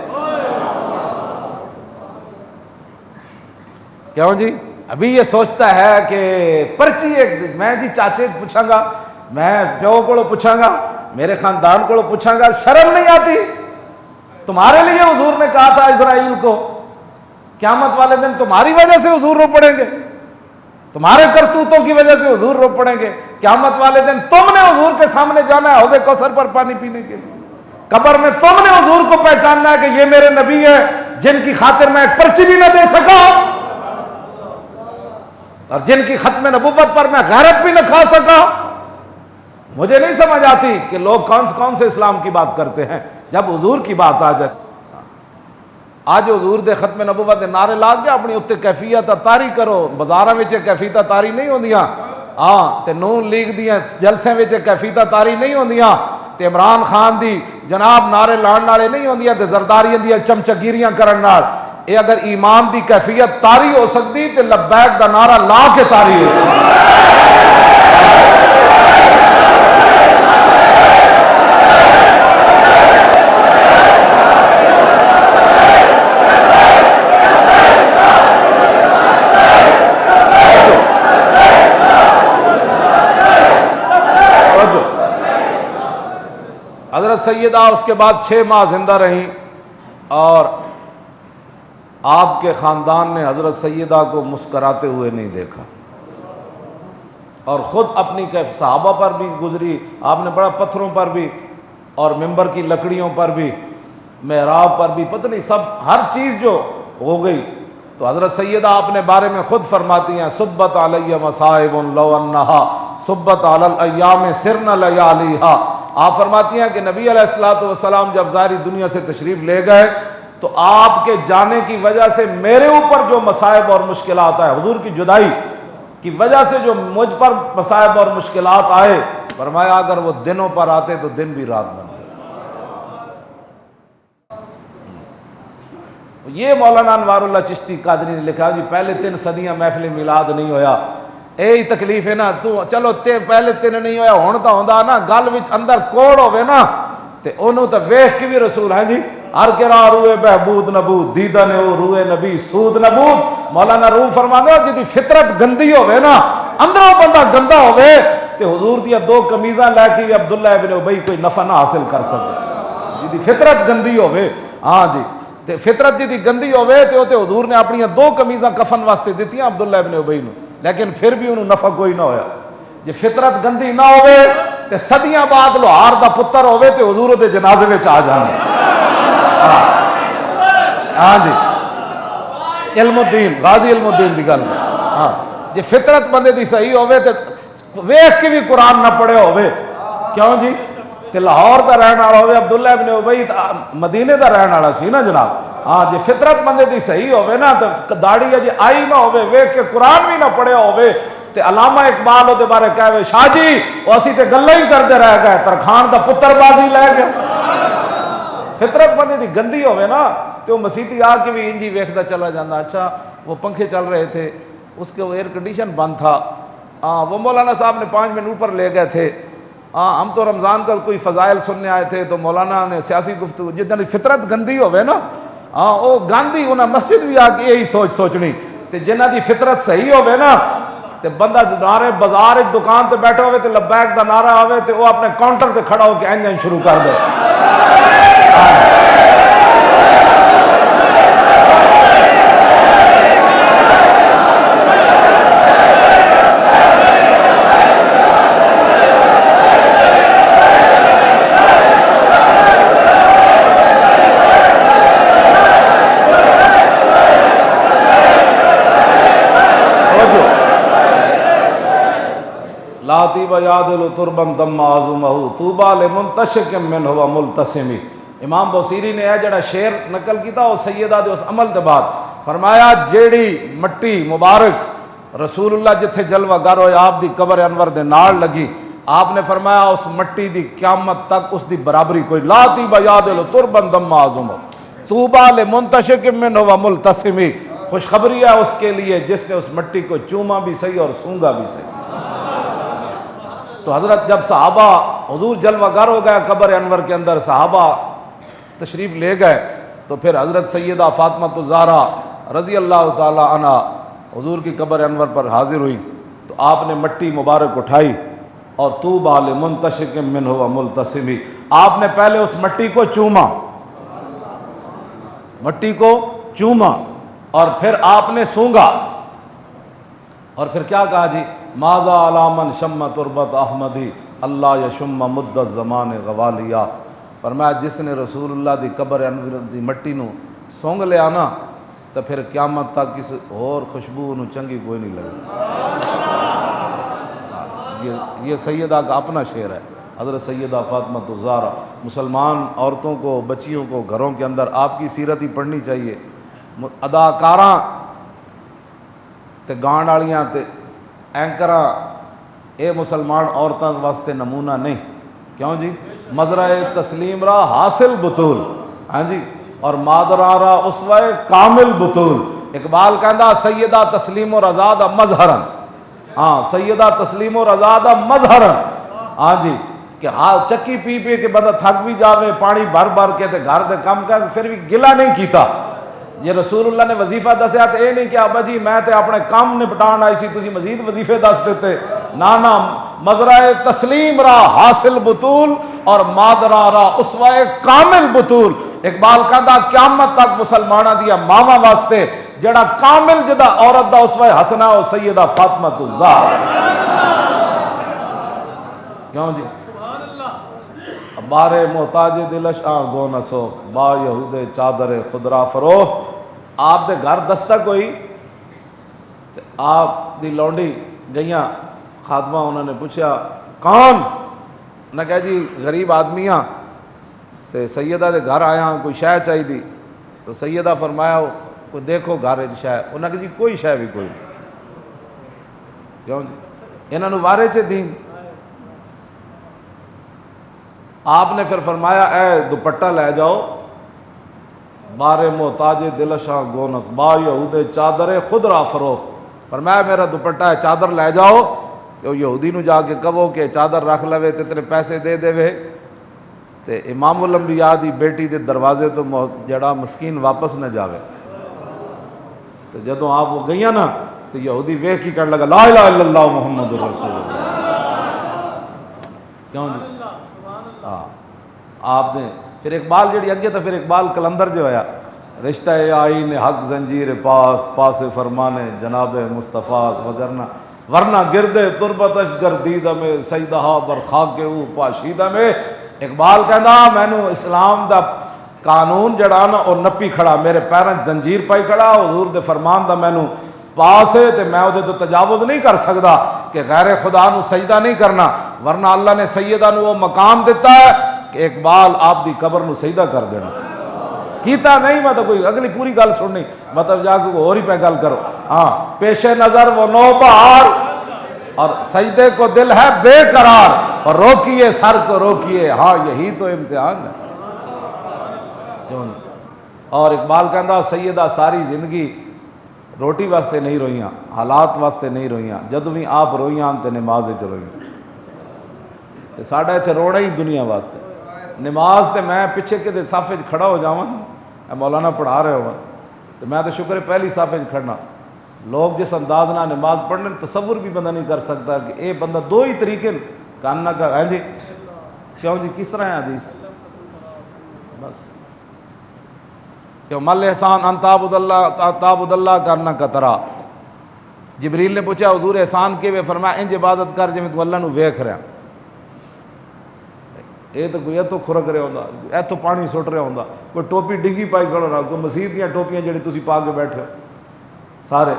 کیوں جی ابھی یہ سوچتا ہے کہ پرچی ایک میں جی چاچے پوچھاں گا میں پیو کو پوچھاں گا میرے خاندان کو پوچھاں گا شرم نہیں آتی تمہارے لیے حضور نے کہا تھا اسرائیل کو قیامت والے دن تمہاری وجہ سے حضور رو پڑیں گے تمہارے کرتوتوں کی وجہ سے حضور رو پڑیں گے قیامت والے دن تم نے حضور کے سامنے جانا ہے حوض کوثر پر پانی پینے کے لیے قبر میں تم نے حضور کو پہچاننا ہے کہ یہ میرے نبی ہیں جن کی خاطر میں ایک پرچی بھی نہ دے سکا اور جن کی ختم نبوت پر میں غیرت بھی نہ کھا سکا مجھے نہیں سمجھ آتی کہ لوگ کون سے اسلام کی بات کرتے ہیں جب حضور کی بات آ جائے اج حضور دے ختم نبوت دے نعرے لا کے اپنی اتنے کیفیت تاری کرو، بازاراں وچ کیفیت تاری نہیں ہوندیاں، ہاں تے نون لیگ دیاں جلسے وچ کیفیت تاری نہیں ہوندیاں، تے عمران خان دی جناب نعرے لان والے نہیں ہوندیاں، تے زرداریاں دیاں چمچگیریاں کرن نال اے اگر ایمان دی کیفیت تاری ہو سکتی تے لبیک دا نعرہ لا کے تاری ہو سکتی۔ حضرت سیدہ اس کے بعد 6 ماہ زندہ رہیں اور آپ کے خاندان نے حضرت سیدہ کو مسکراتے ہوئے نہیں دیکھا، اور خود اپنی صحابہ پر بھی گزری، آپ نے بڑا پتھروں پر بھی اور ممبر کی لکڑیوں پر بھی، محراب پر بھی، پتہ نہیں سب ہر چیز جو ہو گئی۔ تو حضرت سیدہ اپنے بارے میں خود فرماتی ہیں صبت علیہ مصائب لو انہا صبت علی الایام سرن لیالیہا۔ آپ فرماتی ہیں کہ نبی علیہ الصلوۃ والسلام جب ظاہری دنیا سے تشریف لے گئے تو آپ کے جانے کی وجہ سے میرے اوپر جو مصائب اور مشکلات آئے، حضور کی جدائی کی وجہ سے جو مجھ پر مصائب اور مشکلات آئے، فرمایا اگر وہ دنوں پر آتے تو دن بھی رات بن جاتے۔ یہ مولانا انوار اللہ چشتی قادری نے لکھا جی پہلے 3 صدیاں محفل میلاد نہیں ہویا، یہی تکلیف ہے نا، تو چلو پہلے 3 نہیں ہویا، ہون تا ہوندا نا گل وچ اندر کوڑ ہوے نا تے انہوں تے ویکھ کے بھی رسول ہیں جی، ہر کرا روئے بہبود نبود دیدن او روئے نبی سود نبود۔ مولانا روم فرماندے جدی فطرت گندی ہوے نا، اندروں بندہ گندا ہوے تے حضور دیا 2 قمیضاں لے کے بھی عبداللہ ابن ابی کوئی نفع نہ حاصل کر سکے، جدی فطرت گندی ہوے، ہاں جی تے فطرت جدی گندی ہوے تے او تے حضور نے اپنی 2 قمیضاں کفن واسطے دتیاں عبداللہ ابن ابی نو، لیکن پھر بھی انہوں نفع کوئی نہ ہویا۔ جے فطرت گندی نہ ہوے تے صدیاں بعد لوہار دا پتر ہوے تے حضور دے جنازے وچ آ جانے۔ ہاں جی علم الدین غازی علم الدین دی گل، ہاں جے فطرت بندے دی صحیح ہوے تے ویکھ کے بھی قرآن نہ پڑھے ہوے، کیوں جی تے لاہور دا رہن والا ہوے، عبداللہ ابن ابی مدینے دا رہن والا سی نا جناب، ہاں جے فطرت بندے دی صحیح ہوے نا تے داڑھی اجے آئی نہ ہوے، ویکھ کے قرآن بھی نہ پڑھے ہوے تے علامہ اقبال او دے بارے کہے شاہ جی او اسی تے گلاں ہی کردے رہ گئے، ترخان دا پتر بازی لے گیا۔ فطرت بندے دی گندی ہوے نا تے وہ مسیتی آ کے بھی انجی ویکھدا چلا جاندہ، اچھا وہ پنکھے چل رہے تھے، اس کے وہ ایئر کنڈیشن بند تھا، وہ مولانا صاحب نے 5 منٹ اوپر لے گئے تھے، ہم تو رمضان کا کوئی فضائل سننے آئے تھے تو مولانا نے سیاسی گفتگو، جتنی فطرت گندی ہوے نا وہ گاندھی انہیں مسجد بھی آ کے یہی سوچنی تے جنہ دی فطرت صحیح ہوے نا تے بندہ نعرے بازار ایک دکان تے بیٹھا ہوئے تے لبیک دا نعرہ آوے تے وہ اپنے کاؤنٹر تے کھڑا ہو کے انجن شروع کر دے۔ لاتی بیادل تربن دم معظمہ طوبا لمنتشق منہ و ملتسمی۔ امام بوسیری نے یہ جڑا شعر نقل کیتا وہ سیدہ دے اس عمل دے بعد فرمایا جیڑی مٹی مبارک رسول اللہ جتھے جلوہ گر ہوئے آپ دی قبر انور دے نال لگی، آپ نے فرمایا اس مٹی دی قیامت تک اس دی برابری کوئی لاتی بیادل تربن دم معظمہ طوبا لمنتشق منہ و ملتسمی۔ خوشخبری ہے اس کے لیے جس نے اس مٹی کو چوما بھی صحیح اور سونگا بھی صحیح۔ تو حضرت جب صحابہ حضور جلوہ گر ہو گیا قبر انور کے اندر، صحابہ تشریف لے گئے تو پھر حضرت سیدہ فاطمہ الزہرا رضی اللہ تعالی عنہ حضور کی قبر انور پر حاضر ہوئی تو آپ نے مٹی مبارک اٹھائی اور طوبی لمنتشق منہ و ملتسمی، آپ نے پہلے اس مٹی کو چوما، مٹی کو چوما اور پھر آپ نے سونگا اور پھر کیا کہا جی ماذا علامن شم تربت احمدی اللہ یشم مد الزمان غوالیا۔ فرمایا جس نے رسول اللہ دی قبر انور دی مٹی نو سونگ لیا نا تو پھر قیامت تک کسی اور خوشبو نو چنگی کوئی نہیں لگی۔ یہ سیدہ کا اپنا شعر ہے۔ حضرت سیدہ فاطمہ الزہرا، مسلمان عورتوں کو، بچیوں کو گھروں کے اندر آپ کی سیرت ہی پڑھنی چاہیے۔ اداکاراں تے گان والیاں تے اینکراں اے مسلمان عورتوں واسطے نمونہ نہیں، کیوں جی؟ مزرعہ تسلیم را حاصل بطول، ہاں جی، اور مادرا را اسوہ کامل بطول۔ اقبال کہندا سیدہ تسلیم و رضا دا مظہرن، ہاں سیدہ تسلیم و رضا دا مظہرن، ہاں جی، کہ ہاں چکی پی پی کے بندہ تھک بھی جاوے، پانی بھر بھر کے تے گھر دے کم کر پھر بھی گلہ نہیں کیتا۔ یہ رسول اللہ نے وظیفہ دسیا تے اے نہیں کہ ابا جی میں تے اپنے کام نپٹان آئی سی تسی مزید وظیفے دس دیتے، نانا مزرعہ تسلیم را حاصل بطول اور مادرا را اسوہ کامل بطول۔ اقبال کہندا قیامت تک مسلمانہ دیا ماما واسطے جڑا کامل جدا عورت دا اسوہ حسنہ او سیدہ فاطمہ الزہرا، کیوں جی؟ بارے محتاج دلش گو نہ سوخت، با یہود چادر خدرا فروخت۔ آپ دے گھر دستک ہوئی تے آپ دی لونڈی گئیاں خادمہ، انہوں نے پوچھا کون؟ نہ کہا جی غریب آدمیاں تے سیدہ دے گھر آیا کوئی شے چاہی دی، تو سیدہ فرمایا کوئی دیکھو گھر شے، انہوں نے کہا جی کوئی شے بھی کوئی، کیوں جی؟ انہوں نے وارے چے دیں۔ آپ نے پھر فرمایا اے دوپٹہ لے جاؤ، بارے محتاج دلشاں گونس با یہود چادر خدرا فروخت، فرمایا میرا دوپٹہ ہے چادر لے جاؤ، تو یہودی نو جا کے کہو کہ چادر رکھ لوے تے تیرے پیسے دے دے وے، تے امام الانبیاء دی بیٹی دے دروازے تو جڑا مسکین واپس نہ جاوے۔ تو جدوں آپ وہ گئیاں نا تو یہودی ویکھ ہی کہنے لگا لا الہ الا اللہ محمد رسول اللہ، کیوں جی؟ آپ نے پھر اقبال جڑی اگے تو پھر اقبال کلندر جو ہویا، رشتہ آئین حق زنجیر پاس فرمانے جناب مصطفیٰ ورنہ گردے تربتش گردیدہ میں سیدہا برخاک او پاشیدہ میں۔ اقبال کہنا مینو اسلام دا قانون جڑا نا اور نپی کھڑا، میرے پیرن زنجیر پائی کھڑا، حضور دے فرمان دا مینو پاس ہے تے میں وہ تو تجاوز نہیں کر سکتا کہ غیر خدا نو سجدہ نہیں کرنا، ورنہ اللہ نے سیدہ نو وہ مقام دیتا ہے کہ اقبال آپ دی قبر نو سجدہ کر دینا کیتا نہیں۔ مطلب کوئی اگلی پوری گل سننی، مطلب جا کے اور ہی پہ گل کرو، ہاں پیش نظر وہ نو بہار اور سجدے کو دل ہے بے قرار، اور روکیے سر کو روکیے، ہاں یہی تو امتحان ہے۔ اور اقبال کہندا سیدہ ساری زندگی روٹی واسطے نہیں روئیاں، حالات واسطے نہیں روئیاں، جدو بھی آپ روئیاں تے نماز وچ روئیاں، تے ساڈا ایتھے روڑا ہی دنیا واسطے۔ نماز تے میں پیچھے کے صف وچ کھڑا ہو جاواں، مولانا پڑھا رہے ہو تو میں تو شکر ہے پہلی صف وچ کھڑنا، لوگ جس انداز نہ نماز پڑھنے تصور بھی بندہ نہیں کر سکتا کہ اے بندہ دو ہی طریقے کاننا کا ہے جی، کیوں جی کس طرح ہے حدیث؟ بس کہ مل احسان ان تعبد اللہ کرنا کا طرح۔ جبریل نے پوچھا حضور احسان کے، فرمایا انج عبادت کر جویں تو اللہ نو ویکھ رہا۔ یہ تو کوئی تو کھرک رہا ہوندا، تو پانی سٹ رہا ہوندا، کوئی ٹوپی ڈگی پائی کھڑا رہا، کوئی مسیح دیاں ٹوپیاں جڑی تسی پا کے بیٹھے ہو سارے،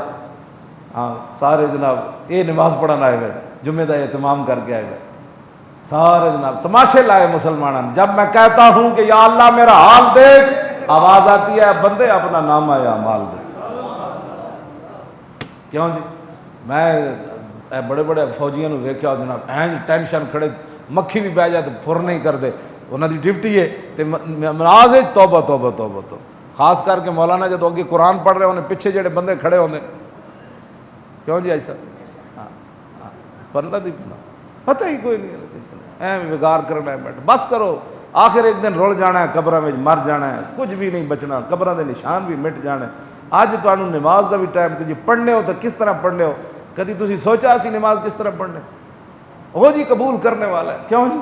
ہاں سارے جناب یہ نماز پڑھن آئے ہوئے، جمعے کا اہتمام کر کے آئے ہوئے سارے جناب، تماشے لائے مسلمانوں۔ جب میں کہتا ہوں کہ یا اللہ میرا حال دیکھ، آواز آتی ہے بندے اپنا نام یا مال دے، کیوں جی؟ میں بڑے بڑے فوجیاں نو ویکھیا جناب این ٹینشن کھڑے، مکھی بھی بہ جائے تو پھر نہیں کرتے، انہوں دی ڈیوٹی ہے تے نماز ہے توبہ توبہ توبہ تو خاص کر کے مولانا جب اگے قرآن پڑھ رہے ہونے پیچھے جڑے بندے کھڑے ہوندے، کیوں جی ایسا؟ ہاں پڑھنا دی پتہ ہی کوئی نہیں، اے بگار کرنا ہے بیٹھ، بس کرو، آخر ایک دن رول جانا ہے، قبراں وچ مر جانا ہے، کچھ بھی نہیں بچنا، قبراں دے نشان بھی مٹ جانے۔ اج تانوں نماز دا بھی ٹائم کہ جی پڑھنے ہو تو کس طرح پڑھنے ہو، کدی تسی سوچا اسی نماز کس طرح پڑھنے ہو جی؟ قبول کرنے والا ہے، کیوں جی؟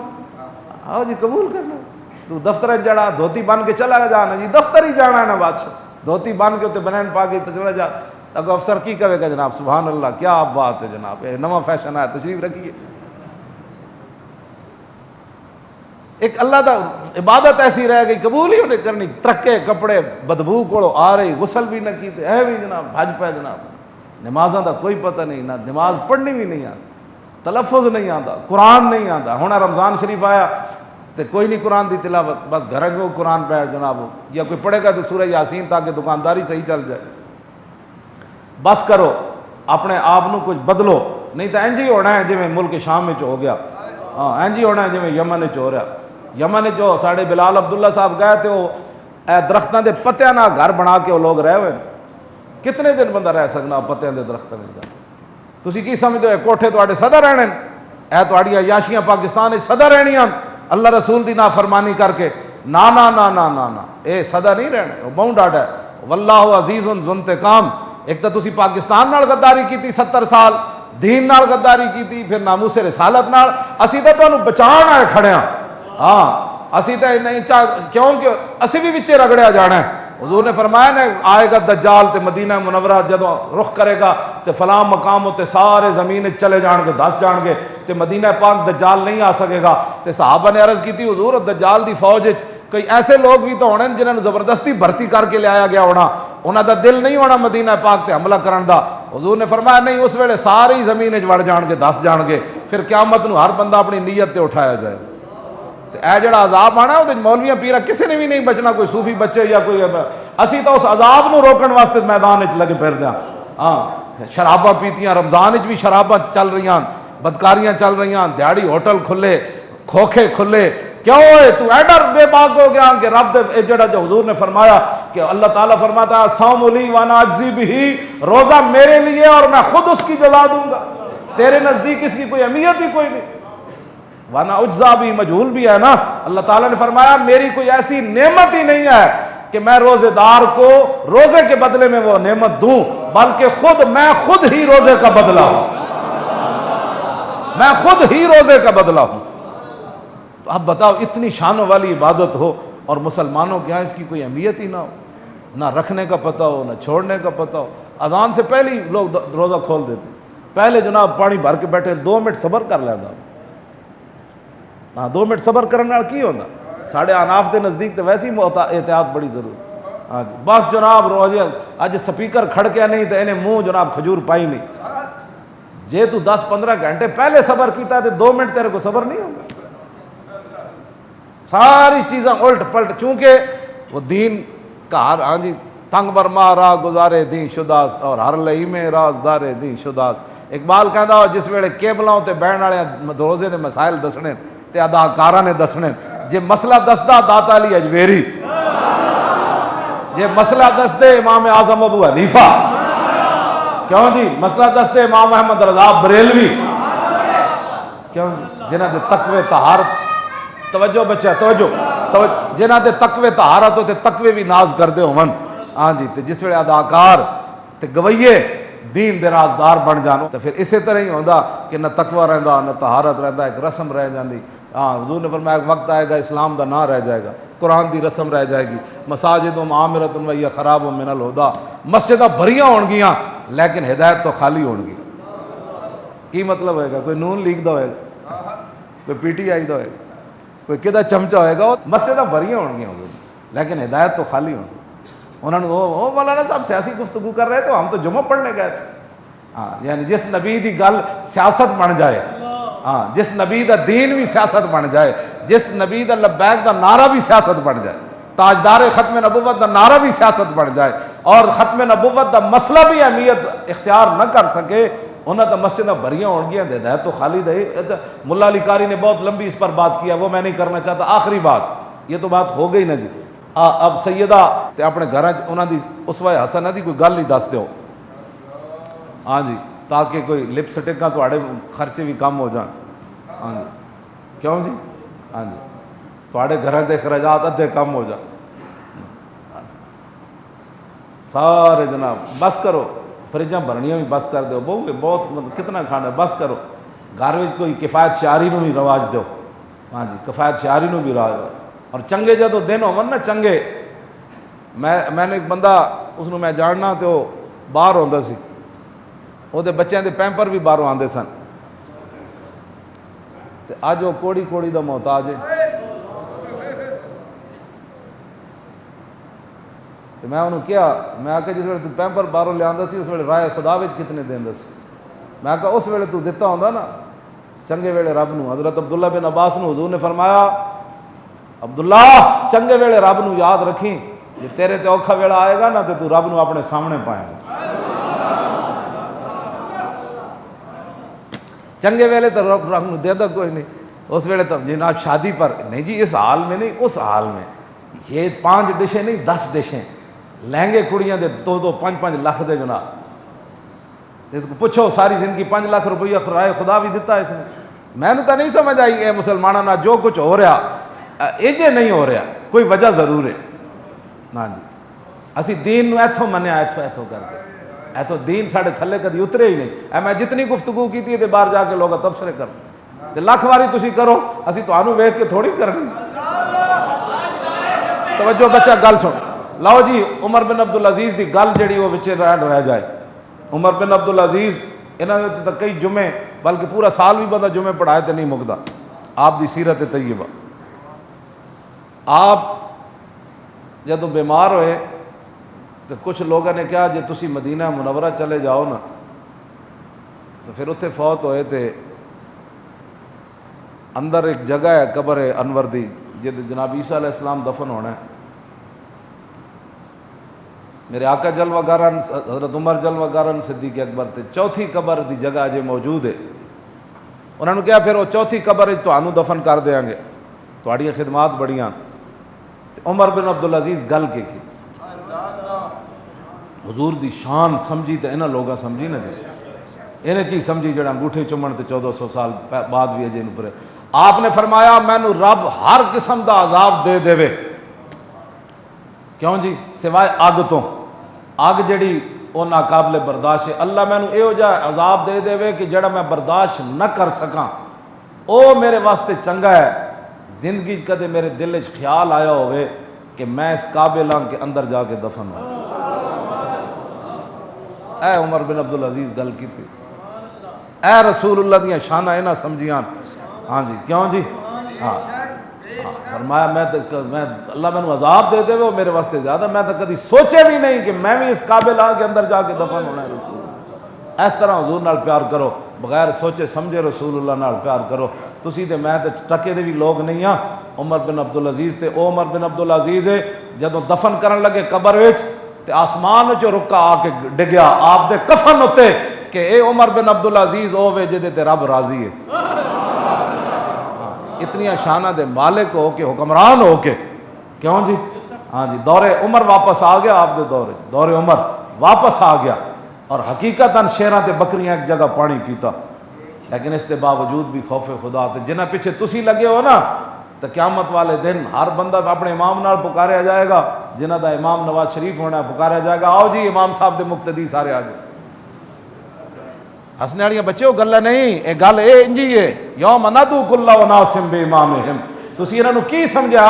آؤ جی قبول کرنا، تو دفتر جڑا دھوتی بن کے چلا جانا جی، دفتر ہی جانا ہے نا بادشاہ، دھوتی بن کے تے بنین پا کے چلا جا، اگو افسر کی کہے گا جناب سبحان اللہ کیا آپ بات ہے جناب، یہ نواں فیشن ہے، تشریف رکھیے۔ ایک اللہ دا عبادت ایسی رہ گئی قبول ہی انہیں کرنی، ترکے کپڑے بدبو کوڑو آ رہی، غسل بھی نہ کیتے، اے بھی جناب بھج پہ جناب، نمازاں دا کوئی پتہ نہیں، نہ نماز پڑھنی بھی نہیں آتی۔ تلفظ نہیں آتا، قرآن نہیں آتا. ہن رمضان شریف آیا تو کوئی نہیں قرآن دی تلاوت، بس گھر کو قرآن پہ جناب، یا کوئی پڑھے گا تو سورہ یاسین تاکہ دکانداری صحیح چل جائے. بس کرو، اپنے آپ کو کچھ بدلو، نہیں تو انج ہی ہونا ہے جی ملک شام میں ہو گیا. ہاں انج ہی ہونا ہے جی یمن ہو رہا. یمن جو ساڑھے بلال عبداللہ صاحب گئے تھے، وہ درختوں کے پتیاں نہ گھر بنا کے وہ لوگ رہے ہوئے. کتنے دن بندہ رہ سکنا پتیاں کے درختوں میں؟ تسی کی سمجھتے ہو کوٹھے تواڈے سدا رہنے اے تواڈیاں عیاشیاں پاکستان سدا رہنیاں اللہ رسول دی نافرمانی کر کے؟ نا نا نا نا نا نا، اے سدا نہیں رہنا. وہ بہت ڈاڈا ہے. واللہ عزیز ذو انتقام. ایک تو تسی پاکستان نال غداری کیتی 70 سال، دین نال غداری کیتی، پھر ناموس رسالت نال. اسی تو تانوں بچان آئے کھڑے ہاں. ہاں اسی تو نہیں کیونکہ اسی بھی وچے رگڑیا جانا ہے. حضور نے فرمایا نا آئے گا دجال تے مدینہ منورہ جدوں رخ کرے گا تے فلاں مقام تے سارے زمین چلے جان گے، دس جان گے تے مدینہ پاک دجال نہیں آ سکے گا. تے صحابہ نے عرض کی تھی حضور دجال دی فوج وچ کئی ایسے لوگ بھی تو ہونے جنہاں نوں زبردستی بھرتی کر کے لیا گیا ہونا، انہاں دا دل نہیں ہونا مدینہ پاک تے حملہ کرن دا. حضور نے فرمایا نہیں، اس ویلے ساری زمین وچ وڑ جان گے، دس جان گے، پھر قیامت نو ہر بندہ اپنی نیت تے اٹھایا جائے. اے جڑا عذاب آنا وہ مولویاں پیرا کسی نے بھی نہیں بچنا، کوئی صوفی بچے یا کوئی. اسی تو اس عذاب نو روکن واسطے میدان وچ لگے پھردے ہاں. ہاں شراباں پیتیاں، رمضان وچ بھی شراباں چل رہیاں، بدکاریاں چل رہیاں، دیہڑی ہوٹل کھلے، کھوکھے کھلے. کیوں ہے تو ایڈا بے باک ہو گیا کہ رب دے جڑا جو حضور نے فرمایا کہ اللہ تعالیٰ فرماتا ہے صوم لی وانا اجزی بھی، روزہ میرے لیے اور میں خود اس کی جزا دوں گا. تیرے نزدیک اس کی کوئی اہمیت ہی کوئی نہیں. وانا اجزا بھی مجہول بھی ہے نا. اللہ تعالیٰ نے فرمایا میری کوئی ایسی نعمت ہی نہیں ہے کہ میں روزے دار کو روزے کے بدلے میں وہ نعمت دوں، بلکہ میں خود ہی روزے کا بدلہ ہوں. میں خود ہی روزے کا بدلہ ہوں. تو اب بتاؤ اتنی شانوں والی عبادت ہو اور مسلمانوں کے یہاں اس کی کوئی اہمیت ہی نہ ہو، نہ رکھنے کا پتہ ہو، نہ چھوڑنے کا پتہ ہو. اذان سے پہلے ہی لوگ روزہ کھول دیتے. پہلے جناب پانی بھر کے بیٹھے 2 منٹ صبر کر لینا. ہاں 2 منٹ صبر کرنے والا کی ہوتا. ساڑھے اناف کے نزدیک تو ویسے ہی احتیاط بڑی ضرور. ہاں جی بس جناب روزے اج سپیکر کھڑکیا نہیں تو انہیں منہ جناب کھجور پائی نہیں. جے تو 10-15 گھنٹے پہلے صبر کیتا ہے تو 2 منٹ تیرے کو صبر نہیں ہوگا. ساری چیزیں الٹ پلٹ، چونکہ وہ دین کا ہاں جی تنگ برما راہ گزارے دین شداست اور ہر لئی میں رازدار دین شداست. اقبال کہندا ہو جس ویلے کیبلاں تے بہن والے روزے دے مسائل دسنے تے اداکاراں نے دسنے. جے مسئلہ دسدا داتا علی اجویری، جے مسئلہ دسدے امام اعظم ابو حنیفہ، کیوں جی مسئلہ دسدے امام احمد رضا بریلوی، کیوں جی جنہاں دے تقوی طہارت، توجہ بچہ توجہ جنہاں دے تقوی طہارت تے تقوی بھی ناز کردے ہون. ہاں جی تے جس ویلے اداکار تے گویے دین دے رازدار بن جانو تو پھر اسی طرح ہی ہوندا کہ نہ تقوی رہندا نہ طہارت رہندا، ایک رسم رہ جاندی. ہاں حضور نے فرمایا ایک وقت آئے گا اسلام دا نہ رہ جائے گا، قرآن دی رسم رہ جائے گی. مساجد و معامرت و یہ خراب و من الہدا، مسجداں بھریاں ہون گیاں لیکن ہدایت تو خالی ہون گی. کی مطلب ہوئے گا؟ کوئی نون لیگ دا ہوئے گا، کوئی پی ٹی آئی دا ہوئے گا، کوئی کدھا چمچہ ہوئے گا. مسجداں بھریاں ہون گیاں لیکن ہدایت تو خالی ہون گی. انہوں نے وہ مولانا صاحب سیاسی گفتگو کر رہے تو ہم تو جمعہ پڑھنے گئے تھے. ہاں یعنی جس نبی دی گل سیاست بن جائے، ہاں جس نبی دا دین بھی سیاست بن جائے، جس نبی دا لبیک دا نعرہ بھی سیاست بن جائے، تاجدار ختم نبوت دا نعرہ بھی سیاست بن جائے اور ختم نبوت دا مسئلہ بھی اہمیت اختیار نہ کر سکے، انہاں تو مسجدیں بھریاں ہون گیا. ہدایت تو خالی دے. ملا علی قاری نے بہت لمبی اس پر بات کیا، وہ میں نہیں کرنا چاہتا. آخری بات، یہ تو بات ہو گئی نا جی. اب سیدہ تے اپنے گھر انہاں دی اسوہ حسنہ دی کوئی گل ہی دس دیو. ہاں جی تاکہ کوئی لپسٹکاں تواڈے خرچے بھی کم ہو جان. ہاں جی کیوں جی؟ ہاں جی تواڈے گھراں دے اخراجات ادھے کم ہو جان. سارے جناب بس کرو، فریجاں بھرنیاں بھی بس کر دیو. بہت کتنا کھانا بس کرو. گھر میں کوئی کفایت شعاری نو بھی رواج دیو. ہاں جی کفایت شعاری نو بھی رواج. اور چنگے جدو دن ہون نا چنگے، میں نے ایک بندہ اس میں جاننا تو وہ باہر ہوندا سی، وہ بچیاں دے پیمپر بھی باہروں آندے سن. اج وہ کوڑی کوڑی دا محتاج ہے. تو میں انہوں کیا، میں آکے جس ویلے تو پیمپر باہروں لے آندا سی اس ویلے رائے خدا وچ کتنے دیندا سی. میں کہا اس ویلے تو دیتا ہوندا نا چنگے ویلے رب نو حضرت عبداللہ بن عباس نو حضور نے فرمایا عبداللہ چنگے ویلے رب نو یاد رکھیں، جی تیرے تے اوکھا ویلا آئے گا نا تو رب نو اپنے سامنے پائے گا۔ چنگے ویلے تو رب نو دے دا کوئی نہیں، اس ویلے تو جناب شادی پر نہیں جی، اس حال میں نہیں، اس حال میں یہ 5 ڈشیں نہیں 10 ڈشیں لہنگے کڑیاں دے 2-2 5-5 لاکھ دے جناب، پوچھو ساری زندگی 5 لاکھ روپیہ خرائے خدا بھی دیتا ہے اس نے۔ میں نے تو نہیں سمجھ آئی اے مسلمانوں نہ جو کچھ ہو رہا ایجے نہیں ہو رہا، کوئی وجہ ضرور ہے۔ ہاں جی اسی دین نو ایتھوں منیا ایتھوں کر کے، ایتھوں دین ساڑھے تھلے کدی اترے ہی نہیں۔ اے میں جتنی گفتگو کی تھی باہر جا کے لوگ تبصرے کر تے لاکھ واری تسی کرو، اسی تانوں ویکھ کے تھوڑی کرنی۔ توجہ بچہ گل سن، لاؤ جی عمر بن عبدالعزیز دی گل جڑی وہ وچے رہ جائے۔ عمر بن عبدالعزیز انہاں نے کئی جمعے بلکہ پورا سال بھی بندہ جمعے پڑھائے تے نہیں مکدا۔ آپ دی سیرت طیبہ، آپ جدوں بیمار ہوئے تو کچھ لوگوں نے کہا جی تسی مدینہ منورہ چلے جاؤ نا، تو پھر اتنے فوت ہوئے تے اندر ایک جگہ ہے قبر ہے انور دی جد جناب عیسیٰ علیہ السلام دفن ہونا ہے۔ میرے آقا جلوہ گارن حضرت عمر جلوہ گارن صدیق اکبر تے چوتھی قبر دی جگہ اجے موجود ہے۔ انہوں نے کہا پھر وہ چوتھی قبر تانوں دفن کر دیاں گے، تہاڈیاں خدمات بڑیاں۔ عمر بن عبدالعزیز گل کے کی حضور دی شان سمجھی تے انہاں لوگاں سمجھی نہ جیسے انہیں کی سمجھی جڑا انگوٹھے چمن تے 1400 سال بعد بھی اجے نپرے۔ آپ نے فرمایا مینوں رب ہر قسم دا عذاب دے دے، کیوں جی؟ سوائے اگ تو، اگ جڑی وہ ناقابل برداشت ہے، اللہ مینوں ایہو جہا عذاب دے دے کہ جڑا میں برداشت نہ کر سکاں، او میرے واسطے چنگا ہے۔ زندگی کدے میرے دل وچ خیال آیا ہوئے کہ میں اس قابل ہاں کے اندر جا کے دفن ہوں۔ اے عمر بن عبدالعزیز گل کی تھی، اے رسول اللہ دیاں شاناں انہاں سمجھیاں۔ ہاں جی کیوں جی؟ ہاں فرمایا میں اللہ مینوں عذاب دے دے وہ میرے واسطے زیادہ، میں تو کدی سوچے بھی نہیں کہ میں بھی اس قابل ہاں کے اندر جا کے دفن ہونا ہے۔ رسول اس طرح حضور نال پیار کرو، بغیر سوچے سمجھے رسول اللہ نال پیار کرو۔ تسی تے میں تے ٹکے دے بھی لوگ نہیں ہاں۔ عمر بن عبدالعزیز تے او عمر بن عبدالعزیز ہے جدوں دفن کرن لگے قبر وچ تے آسمان وچ رکا آ کے ڈگیا آپ دے کفن اتے کہ اے عمر بن عبدالعزیز او وے جدے تے رب راضی ہے۔ اتنی شانہ دے مالک ہو کے حکمران ہو کے، کیوں جی؟ ہاں جی دور عمر واپس آ گیا، آپ دے دور عمر واپس آ گیا، اور حقیقتاً شیراں تے بکریاں ایک جگہ پانی پیتا، لیکن اس کے باوجود بھی خوف خدا تے جنہ پیچھے تسی لگے ہو نا، تو قیامت والے دن ہر بندہ اپنے امام نال پکاریا جائے گا، جنہ دا امام نواز شریف ہونا ہے پکاریا جائے گا آؤ جی امام صاحب دے مقتدی سارے آ جائے۔ ہسنے والیاں بچے ہو گلا نہیں، اے گل اے انجی ہے یوم ندعو کل اناس بامامہم۔ تسی انہاں نو کی سمجھا؟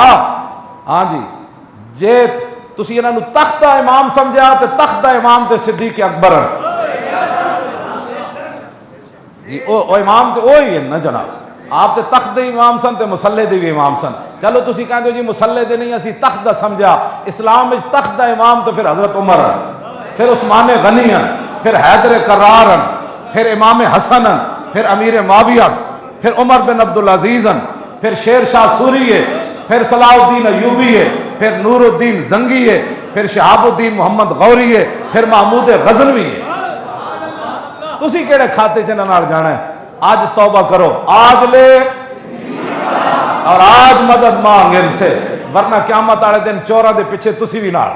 ہاں جی جے تسی انہاں نو تختہ امام سمجھا تے تختہ امام تے صدیق اکبر جی او امام تے وہی ہے نا جناب، آپ تے تخت دے امام سن تے مسلح دے بھی امام سن۔ چلو تسی کہندے ہو جی مسلح دے نہیں، اسی تخت دا سمجھا۔ اسلام وچ تخت دا امام تو پھر حضرت عمر ہیں، پھر عثمان غنی ہیں، پھر حیدر کرار ہیں، پھر امام حسن ہیں، پھر امیر معاویہ، پھر عمر بن عبدالعزیز ہیں، پھر شیر شاہ سوری ہے، پھر صلاح الدین ایوبی ہے، پھر نور الدین زنگی ہے، پھر شہاب الدین محمد غوری ہے، پھر محمود غزنوی ہے۔ تسی کیڑے کھاتے چ نال جانا ہے؟ آج توبہ کرو، آج لے اور آج مدد مانگ ان سے، ورنہ قیامت والے دن چوراں دے پیچھے تسی بھی نال۔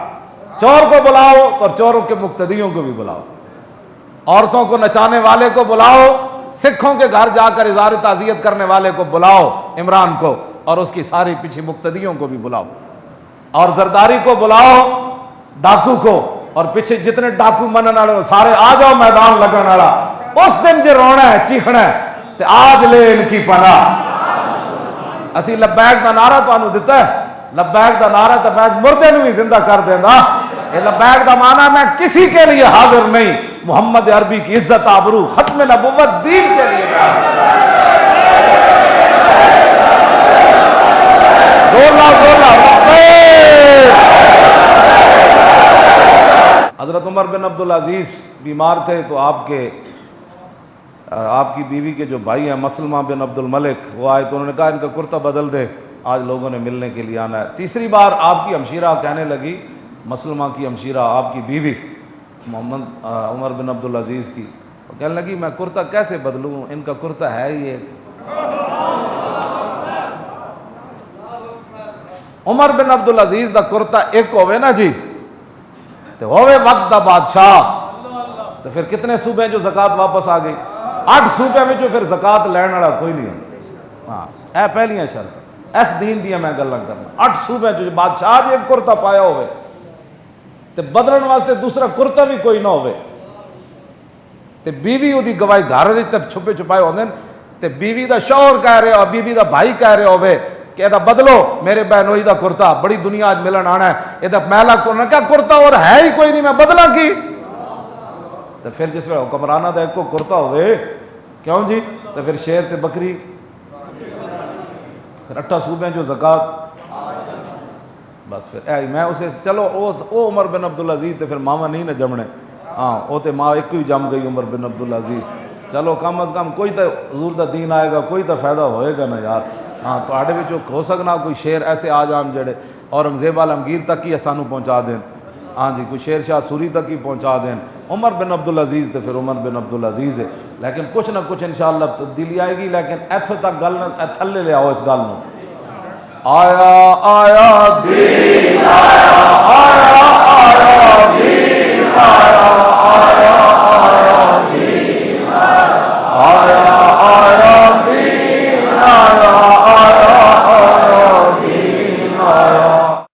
چور کو بلاؤ اور چوروں کے مقتدیوں کو بھی بلاؤ، عورتوں کو نچانے والے کو بلاؤ، سکھوں کے گھر جا کر اظہار تعزیت کرنے والے کو بلاؤ عمران کو، اور اس کی ساری پیچھے مقتدیوں کو بھی بلاؤ، اور زرداری کو بلاؤ، ڈاکو کو، اور پیچھے جتنے ڈاکو منن والے سارے آ جاؤ میدان لگن والا۔ اس دن جو رونا ہے چیخنا ہے تے آج لے ان کی پناہ۔ اسی لبیک دا نعرہ تانوں دتا ہے، لبیک دا نعرہ تے میں مردے نوں بھی زندہ کر دیندا۔ یہ لبیک دا معنی میں کسی کے لیے حاضر نہیں، محمد عربی کی عزت آبرو ختم نبوت دین کے لیے میں حضرت عمر بن عبدالعزیز بیمار تھے تو آپ کے آپ کی بیوی کے جو بھائی ہیں مسلمہ بن عبد الملک وہ آئے تو انہوں نے کہا ان کا کرتا بدل دے، آج لوگوں نے ملنے کے لیے آنا ہے۔ تیسری بار آپ کی ہمشیرہ کہنے لگی، مسلمہ کی ہمشیرہ آپ کی بیوی محمد عمر بن عبدالعزیز کی، وہ کہنے لگی میں کرتا کیسے بدلوں، ان کا کرتا ہے یہ۔ عمر بن عبدالعزیز دا کرتا ایک ہوئے نا جی تو ہوئے وقت دا بادشاہ، تو پھر کتنے صوبے جو زکوٰۃ واپس آ گئی؟ 8 صوبے میں جو پھر زکوٰۃ لین والا کوئی نہیں ہوتا۔ ہاں اے پہلیاں شرط اس دین دیا میں گلاں کرنا، 8 صوبے جو بادشاہ جی ایک کرتا پایا ہوئے تے بدلن واسطے دوسرا کرتا بھی کوئی نہ ہوئے، تے بیوی وہ دی گواہی گھر وچ تے چھپے چھپائے ہوندے تے بیوی دا شوہر کہہ رہے ہو، بیوی دا بھائی کہہ رہے ہوئے کہ ادا بدلو میرے بہنوئی دا کرتا، بڑی دنیا آج ملن آنا ہے، ادا میلا کرنا کیا کرتا اور ہے ہی کوئی نہیں، میں بدلا کی؟ تو پھر جس وقت حکمرانہ دا ایک کو کرتا ہوئے کیوں جی، تو پھر شیر تے بکری، پھر 8 صوبے جو زکوٰۃ، بس پھر اے میں اسے چلو او عمر بن عبدالعزیز تے پھر ماما نہیں نہ جمنے، ہاں او تے ماں ایک ہی جم گئی عمر بن عبدالعزیز، چلو کم از کم کوئی تو حضور دا دین آئے گا، کوئی تو فائدہ ہوئے گا نا یار۔ ہاں تو آڑے وچوں ہو سکنا کوئی شیر ایسے آ جان جڑے اورنگزیب عالمگیر تک ہی سانو پہنچا دین، ہاں جی کوئی شیر شاہ سوری تک ہی پہنچا دین، عمر بن عبدالعزیز تو پھر عمر بن عبدالعزیز ہے، لیکن کچھ نہ کچھ انشاءاللہ تبدیلی آئے گی، لیکن ایتھوں تک گل نہ تھلے لے آؤ اس گل نو، آیا آیا دین